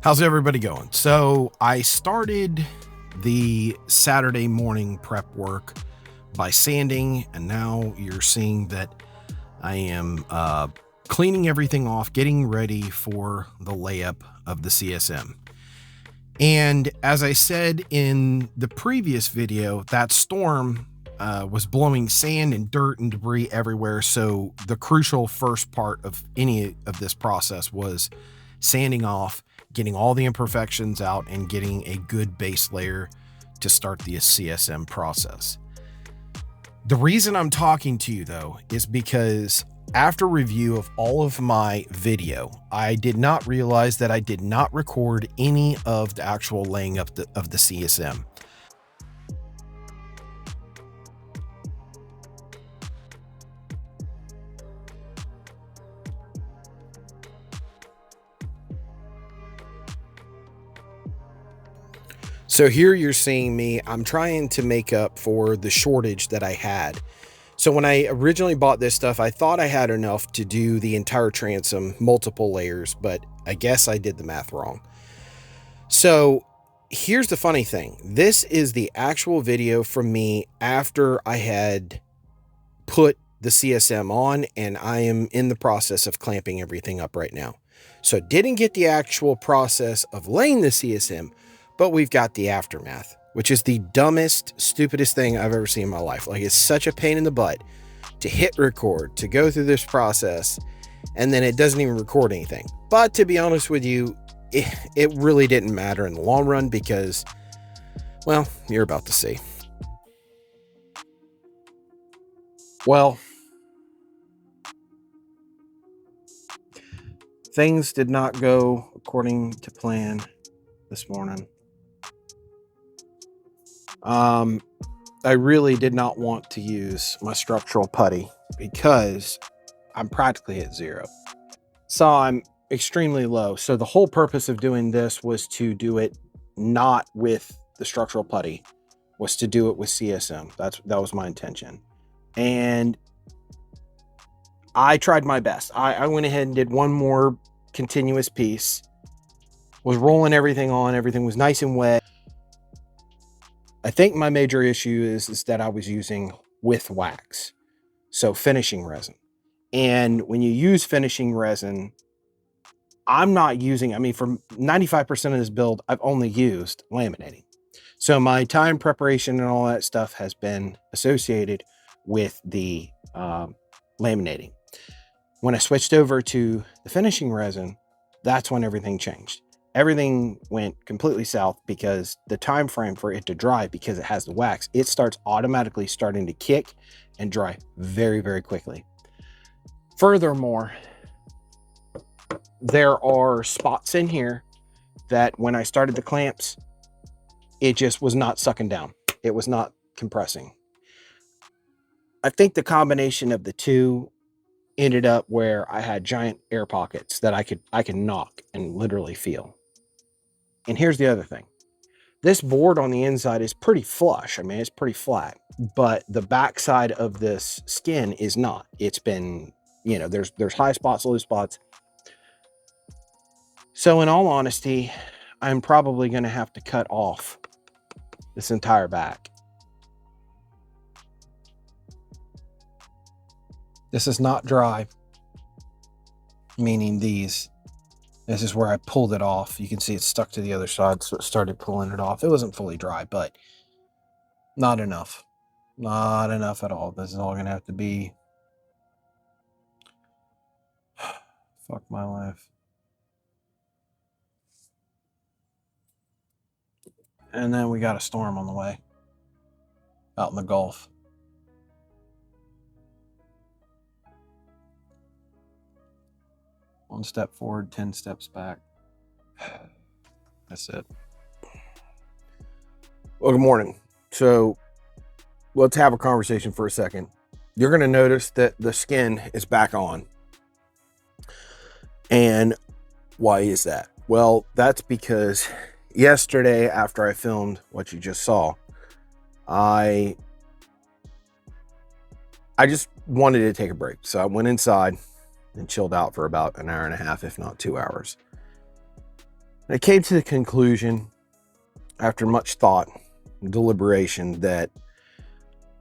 How's everybody going? So I started the Saturday morning prep work by sanding, and now you're seeing that I am cleaning everything off, getting ready for the layup of the CSM. And as I said in the previous video, that storm was blowing sand and dirt and debris everywhere. So the crucial first part of any of this process was sanding off, getting all the imperfections out, and getting a good base layer to start the CSM process. The reason I'm talking to you though is because after review of all of my video, I did not realize that I did not record any of the actual laying up of the CSM. So here you're seeing me, I'm trying to make up for the shortage that I had. So when I originally bought this stuff, I thought I had enough to do the entire transom, multiple layers, but I guess I did the math wrong. So here's the funny thing. This is the actual video from me after I had put the CSM on, and I am in the process of clamping everything up right now. So didn't get the actual process of laying the CSM, but we've got the aftermath, which is the dumbest, stupidest thing I've ever seen in my life. Like, it's such a pain in the butt to hit record, to go through this process, and then it doesn't even record anything. But to be honest with you, it really didn't matter in the long run because, well, you're about to see. Well, things did not go according to plan this morning. I really did not want to use my structural putty because I'm practically at zero. So I'm extremely low. So the whole purpose of doing this was to do it not with the structural putty, was to do it with CSM. That was my intention. And I tried my best. I went ahead and did one more continuous piece, was rolling everything on, everything was nice and wet. I think my major issue is that I was using with wax, so finishing resin. And when you use finishing resin, I'm not using, I mean, for 95% of this build, I've only used laminating. So my time preparation and all that stuff has been associated with the laminating. When I switched over to the finishing resin, that's when everything changed. Everything went completely south because the time frame for it to dry, because it has the wax, it starts automatically starting to kick and dry very, very quickly. Furthermore, there are spots in here that when I started the clamps, it just was not sucking down. It was not compressing. I think the combination of the two ended up where I had giant air pockets that I could knock and literally feel. And here's the other thing. This board on the inside is pretty flush. I mean, it's pretty flat, but the back side of this skin is not. It's been, you know, there's high spots, low spots. So in all honesty, I'm probably going to have to cut off this entire back. This is not dry, meaning this is where I pulled it off. You can see it's stuck to the other side, so it started pulling it off. It wasn't fully dry, but not enough. Not enough at all. This is all gonna have to be, fuck my life. And then we got a storm on the way out in the Gulf. One step forward, 10 steps back. That's it. Well, good morning. So let's have a conversation for a second. You're going to notice that the skin is back on. And why is that? Well, that's because yesterday, after I filmed what you just saw, I just wanted to take a break. So I went inside and chilled out for about an hour and a half, if not 2 hours. I came to the conclusion, after much thought and deliberation, that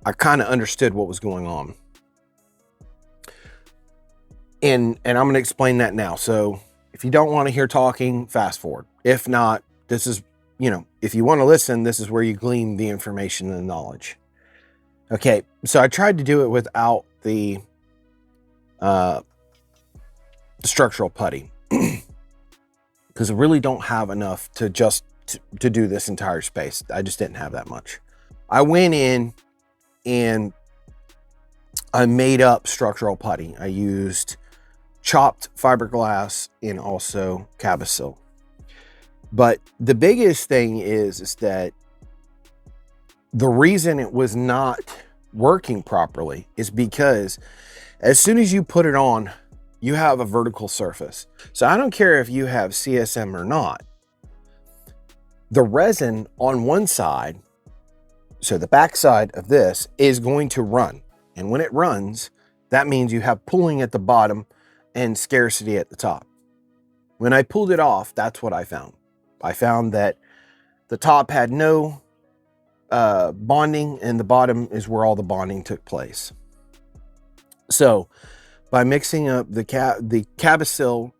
I kind of understood what was going on. And I'm going to explain that now. So if you don't want to hear talking, fast forward. If not, this is, if you want to listen, this is where you glean the information and the knowledge. Okay, so I tried to do it without the structural putty because I really don't have enough to just to do this entire space. I just didn't have that much. I went in and I made up structural putty. I used chopped fiberglass and also cabosil. But the biggest thing is that the reason it was not working properly is because as soon as you put it on, you have a vertical surface. So I don't care if you have CSM or not. The resin on one side, so the back side of this, is going to run. And when it runs, that means you have pooling at the bottom and scarcity at the top. When I pulled it off, that's what I found. I found that the top had no bonding and the bottom is where all the bonding took place. So by mixing up the cabosil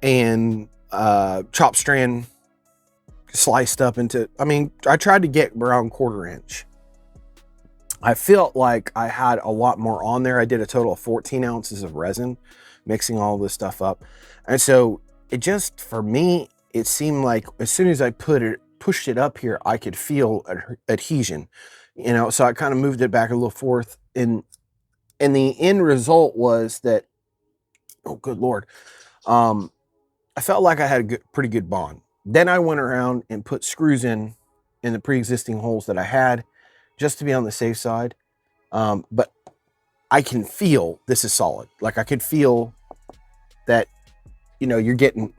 and chop strand sliced up into, I tried to get around 1/4 inch. I felt like I had a lot more on there. I did a total of 14 ounces of resin, mixing all this stuff up. And so it just, for me, it seemed like as soon as I pushed it up here, I could feel adhesion, so I kind of moved it back a little forth. And the end result was that, oh, good Lord, I felt like I had a pretty good bond. Then I went around and put screws in the pre-existing holes that I had just to be on the safe side. But I can feel this is solid. Like I could feel that, you're getting,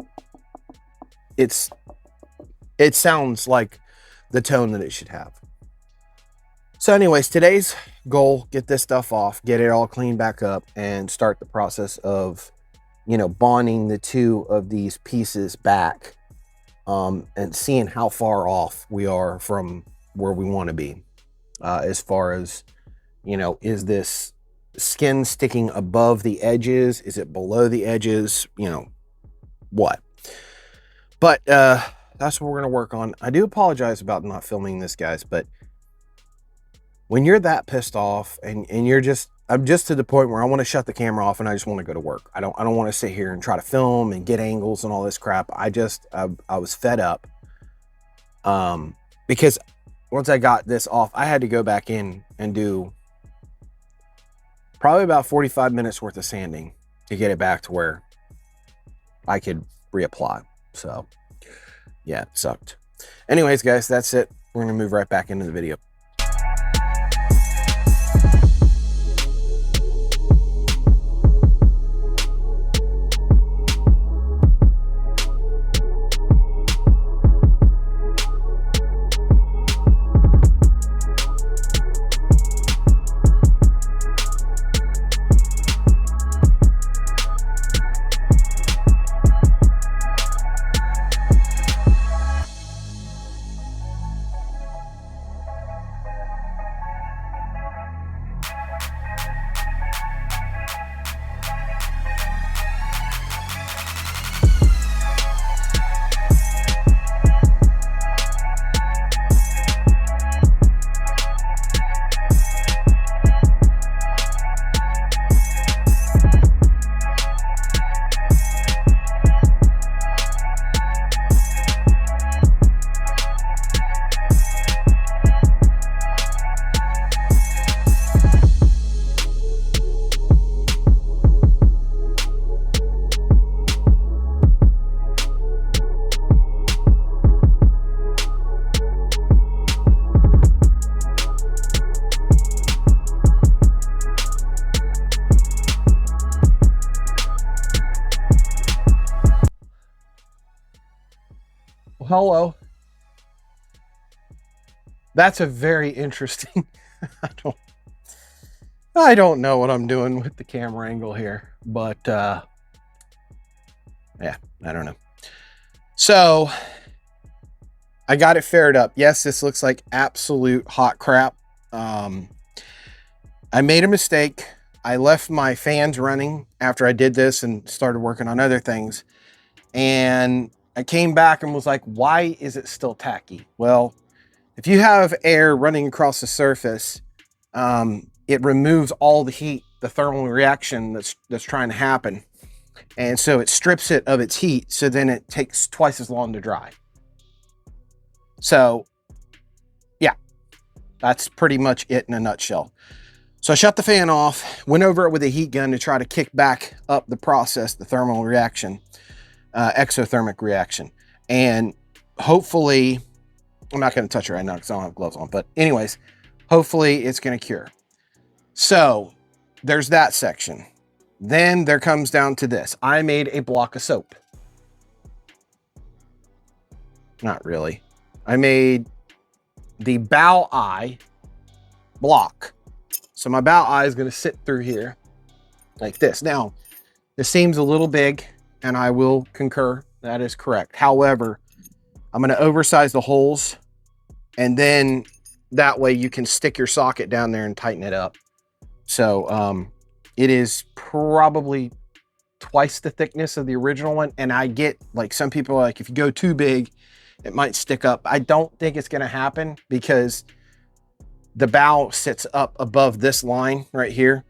it sounds like the tone that it should have. So anyways, today's goal, get this stuff off, get it all cleaned back up, and start the process of, bonding the two of these pieces back, and seeing how far off we are from where we want to be. As far as, is this skin sticking above the edges? Is it below the edges? What? But that's what we're going to work on. I do apologize about not filming this, guys, but when you're that pissed off and I'm just to the point where I want to shut the camera off and I just want to go to work. I don't want to sit here and try to film and get angles and all this crap. I was fed up. Because once I got this off, I had to go back in and do probably about 45 minutes worth of sanding to get it back to where I could reapply. So yeah, it sucked. Anyways, guys, that's it. We're going to move right back into the video. Hello. That's a very interesting. I don't know what I'm doing with the camera angle here, but yeah, I don't know. So I got it faired up. Yes, this looks like absolute hot crap. I made a mistake. I left my fans running after I did this and started working on other things. And I came back and was like, why is it still tacky? Well, if you have air running across the surface, it removes all the heat, the thermal reaction that's trying to happen. And so it strips it of its heat. So then it takes twice as long to dry. So yeah, that's pretty much it in a nutshell. So I shut the fan off, went over it with a heat gun to try to kick back up the process, the thermal reaction, exothermic reaction. And hopefully, I'm not going to touch it right now because I don't have gloves on, but anyways, hopefully it's going to cure. So there's that section. Then there comes down to this. I made a block of soap. Not really. I made the bond.I block. So my bond.I is going to sit through here like this. Now, this seems a little big, and I will concur. That is correct. However, I'm going to oversize the holes, and then that way you can stick your socket down there and tighten it up. So it is probably twice the thickness of the original one. And I get, like, some people are like, if you go too big, it might stick up. I don't think it's going to happen because the bow sits up above this line right here.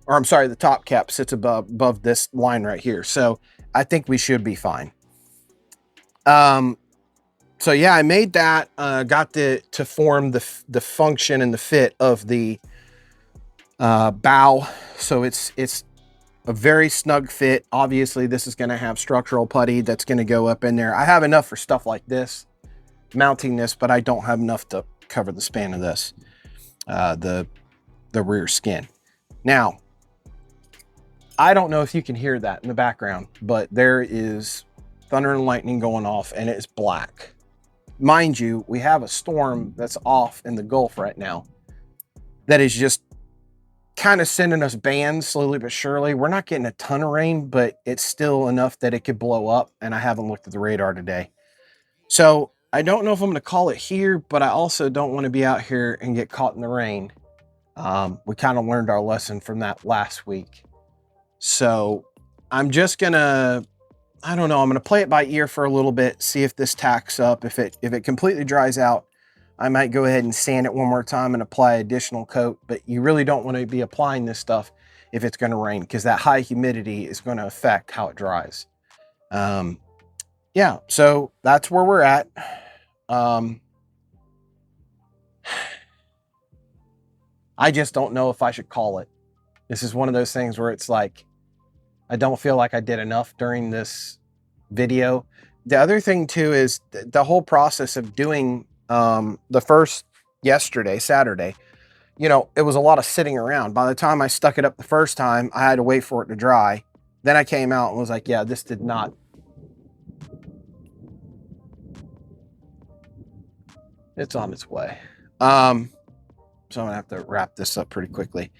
Or I'm sorry, the top cap sits above this line right here. So I think we should be fine. So yeah, I made that, got to form the function and the fit of the bow. So it's a very snug fit. Obviously this is going to have structural putty that's going to go up in there. I have enough for stuff like this, mounting this, but I don't have enough to cover the span of this, the rear skin. Now, I don't know if you can hear that in the background, but there is thunder and lightning going off, and it's black. Mind you, we have a storm that's off in the Gulf right now that is just kind of sending us bands slowly but surely. We're not getting a ton of rain, but it's still enough that it could blow up, and I haven't looked at the radar today. So I don't know if I'm going to call it here, but I also don't want to be out here and get caught in the rain. We kind of learned our lesson from that last week. So I'm just gonna, I don't know, I'm gonna play it by ear for a little bit, see if this tacks up. If it completely dries out, I might go ahead and sand it one more time and apply additional coat. But you really don't want to be applying this stuff if it's gonna rain, because that high humidity is gonna affect how it dries. Yeah, so that's where we're at. I just don't know if I should call it. This is one of those things where it's like, I don't feel like I did enough during this video. The other thing too is the whole process of doing the first yesterday, Saturday, you know, it was a lot of sitting around. By the time I stuck it up the first time, I had to wait for it to dry. Then I came out and was like, yeah, this did not. It's on its way. So I'm gonna have to wrap this up pretty quickly.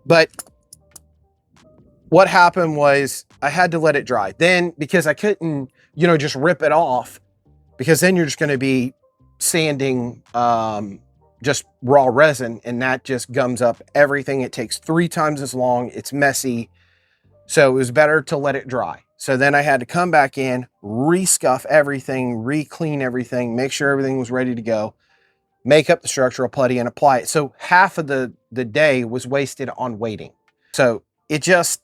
But what happened was I had to let it dry. Then, because I couldn't, you know, just rip it off, because then you're just going to be sanding just raw resin, and that just gums up everything. It takes 3 times as long. It's messy. So it was better to let it dry. So then I had to come back in, re-scuff everything, re-clean everything, make sure everything was ready to go, make up the structural putty and apply it. So half of the day was wasted on waiting. So it just,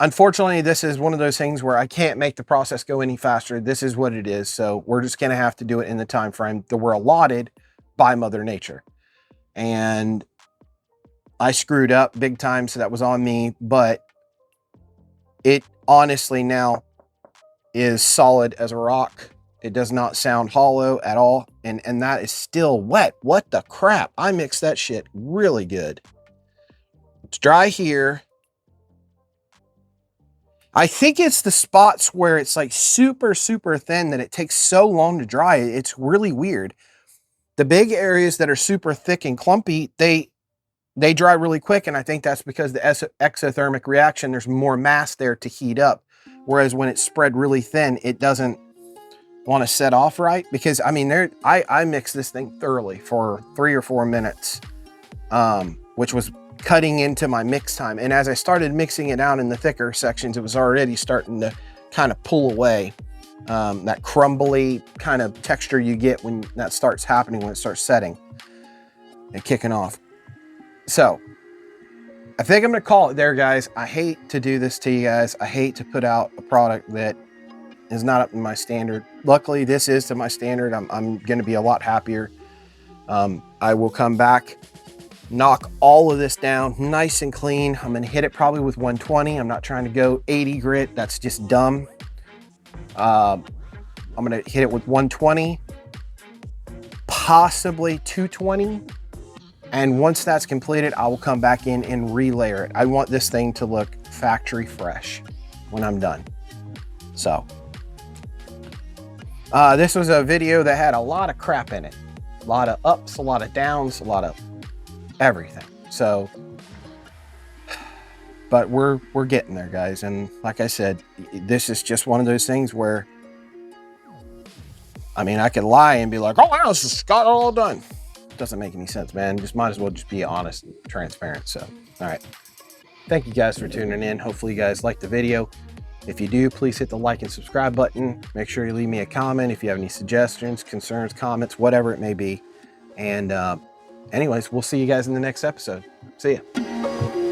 unfortunately, this is one of those things where I can't make the process go any faster. This is what it is. So we're just going to have to do it in the time frame that we're allotted by Mother Nature. And I screwed up big time, so that was on me. But it honestly now is solid as a rock. It does not sound hollow at all. And that is still wet. What the crap? I mixed that shit really good. It's dry here. I think it's the spots where it's like super, super thin that it takes so long to dry. It's really weird. The big areas that are super thick and clumpy, they dry really quick. And I think that's because the exothermic reaction, there's more mass there to heat up. Whereas when it's spread really thin, it doesn't want to set off right, because I mean, I mixed this thing thoroughly for 3 or 4 minutes, which was cutting into my mix time. And as I started mixing it out in the thicker sections, it was already starting to kind of pull away. That crumbly kind of texture you get when that starts happening, when it starts setting and kicking off. So I think I'm gonna call it there, guys. I hate to do this to you guys. I hate to put out a product that is not up to my standard. Luckily, this is to my standard. I'm gonna be a lot happier. I will come back, knock all of this down nice and clean. I'm gonna hit it probably with 120. I'm not trying to go 80 grit. That's just dumb. I'm gonna hit it with 120, possibly 220. And once that's completed, I will come back in and relayer it. I want this thing to look factory fresh when I'm done. So, this was a video that had a lot of crap in it. A lot of ups, a lot of downs, a lot of everything. So, but we're getting there, guys. And like I said, this is just one of those things where, I mean, I could lie and be like, oh, I just got it all done. Doesn't make any sense, man. Just might as well just be honest and transparent. So, all right. Thank you guys for tuning in. Hopefully you guys liked the video. If you do, please hit the like and subscribe button. Make sure you leave me a comment if you have any suggestions, concerns, comments, whatever it may be. And anyways, we'll see you guys in the next episode. See ya.